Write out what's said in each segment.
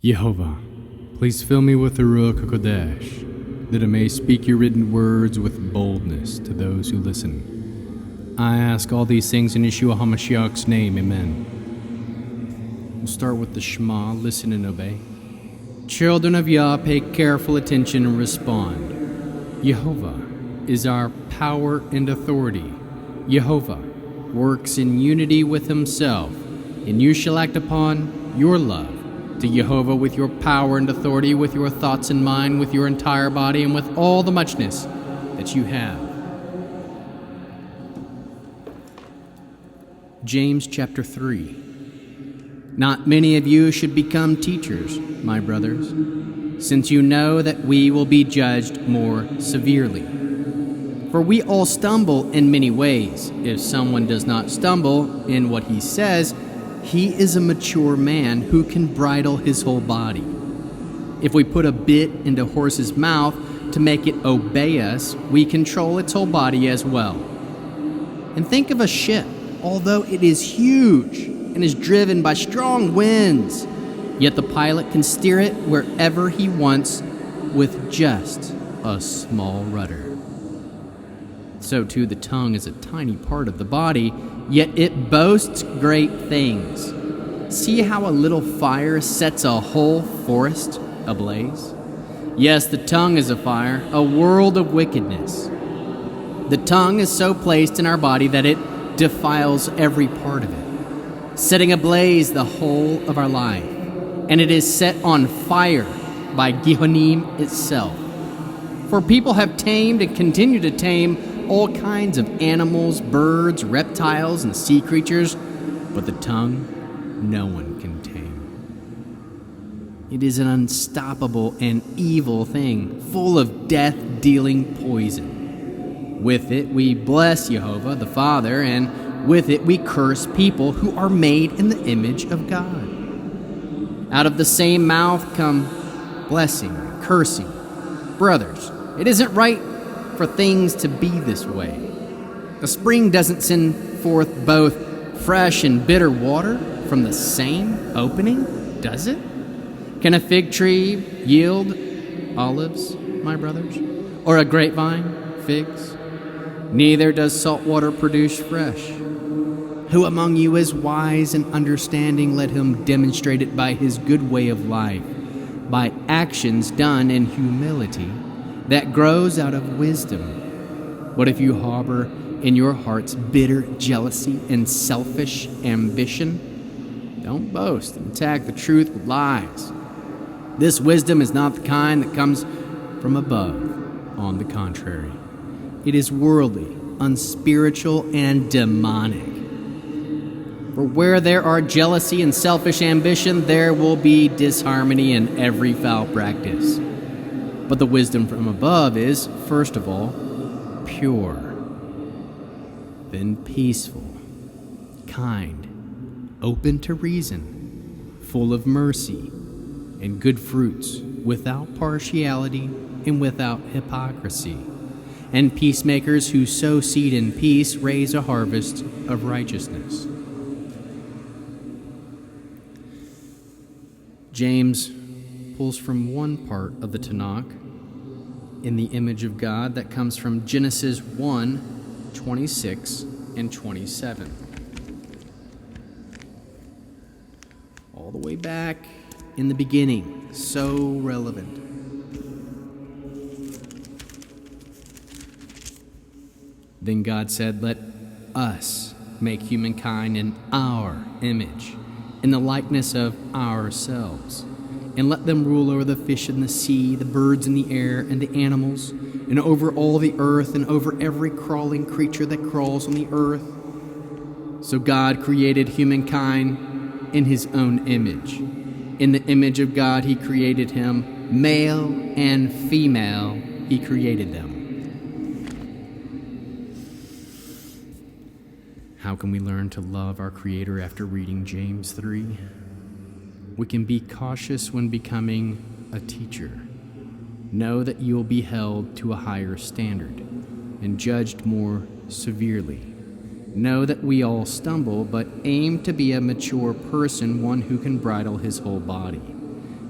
Yehovah, please fill me with the Ruach HaKodesh, that I may speak your written words with boldness to those who listen. I ask all these things in Yeshua HaMashiach's name, amen. We'll start with the Shema, listen and obey. Children of Yah, pay careful attention and respond. Yehovah is our power and authority. Yehovah works in unity with himself, and you shall act upon your love to Yehovah with your power and authority, with your thoughts in mind, with your entire body, and with all the muchness that you have. James chapter 3. Not many of you should become teachers, my brothers, since you know that we will be judged more severely. For we all stumble in many ways. If someone does not stumble in what he says, he is a mature man who can bridle his whole body. If we put a bit into a horse's mouth to make it obey us, we control its whole body as well. And think of a ship. Although it is huge and is driven by strong winds, yet the pilot can steer it wherever he wants with just a small rudder. So too the tongue is a tiny part of the body, yet it boasts great things. See how a little fire sets a whole forest ablaze? Yes, the tongue is a fire, a world of wickedness. The tongue is so placed in our body that it defiles every part of it, setting ablaze the whole of our life, and it is set on fire by Gehonim itself. For people have tamed and continue to tame all kinds of animals, birds, reptiles, and sea creatures, but the tongue no one can tame. It is an unstoppable and evil thing, full of death-dealing poison. With it we bless Yehovah the Father, and with it we curse people who are made in the image of God. Out of the same mouth come blessing and cursing. Brothers, it isn't right for things to be this way. A spring doesn't send forth both fresh and bitter water from the same opening, does it? Can a fig tree yield olives, my brothers? Or a grapevine, figs? Neither does salt water produce fresh. Who among you is wise and understanding? Let him demonstrate it by his good way of life, by actions done in humility that grows out of wisdom. But if you harbor in your hearts bitter jealousy and selfish ambition, don't boast and attack the truth with lies. This wisdom is not the kind that comes from above. On the contrary, it is worldly, unspiritual, and demonic. For where there are jealousy and selfish ambition, there will be disharmony and every foul practice. But the wisdom from above is, first of all, pure, then peaceful, kind, open to reason, full of mercy and good fruits, without partiality and without hypocrisy. And peacemakers who sow seed in peace raise a harvest of righteousness. James pulls from one part of the Tanakh in the image of God that comes from Genesis 1:26 and 27. All the way back in the beginning, so relevant. Then God said, "Let us make humankind in our image, in the likeness of ourselves, and let them rule over the fish in the sea, the birds in the air, and the animals, and over all the earth, and over every crawling creature that crawls on the earth." So God created humankind in his own image. In the image of God he created him, male and female he created them. How can we learn to love our Creator after reading James 3? We can be cautious when becoming a teacher. Know that you will be held to a higher standard and judged more severely. Know that we all stumble, but aim to be a mature person, one who can bridle his whole body.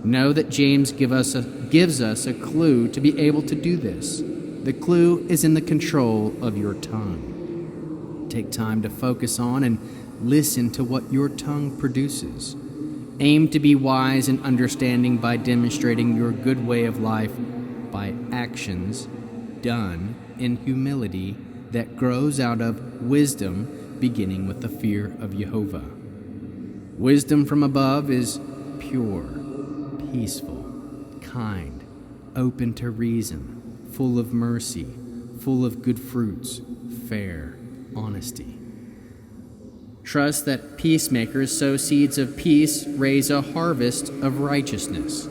Know that James gives us a clue to be able to do this. The clue is in the control of your tongue. Take time to focus on and listen to what your tongue produces. Aim to be wise and understanding by demonstrating your good way of life by actions done in humility that grows out of wisdom, beginning with the fear of Jehovah. Wisdom from above is pure, peaceful, kind, open to reason, full of mercy, full of good fruits, fair, honesty. Trust that peacemakers sow seeds of peace, raise a harvest of righteousness.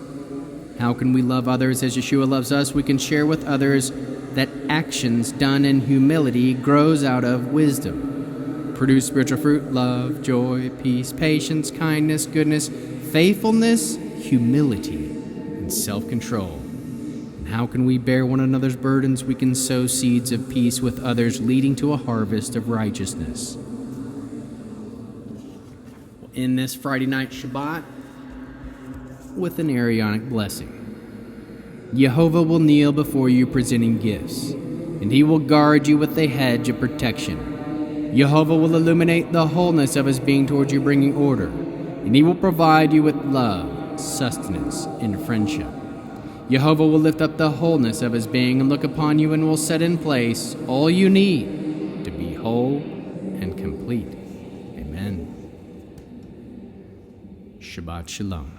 How can we love others as Yeshua loves us? We can share with others that actions done in humility grows out of wisdom. Produce spiritual fruit, love, joy, peace, patience, kindness, goodness, faithfulness, humility, and self-control. And how can we bear one another's burdens? We can sow seeds of peace with others, leading to a harvest of righteousness. In this Friday night Shabbat, with an Aaronic blessing. Jehovah will kneel before you presenting gifts, and he will guard you with a hedge of protection. Jehovah will illuminate the wholeness of his being towards you, bringing order, and he will provide you with love, sustenance, and friendship. Jehovah will lift up the wholeness of his being and look upon you and will set in place all you need to be whole and complete. Amen. Shabbat Shalom.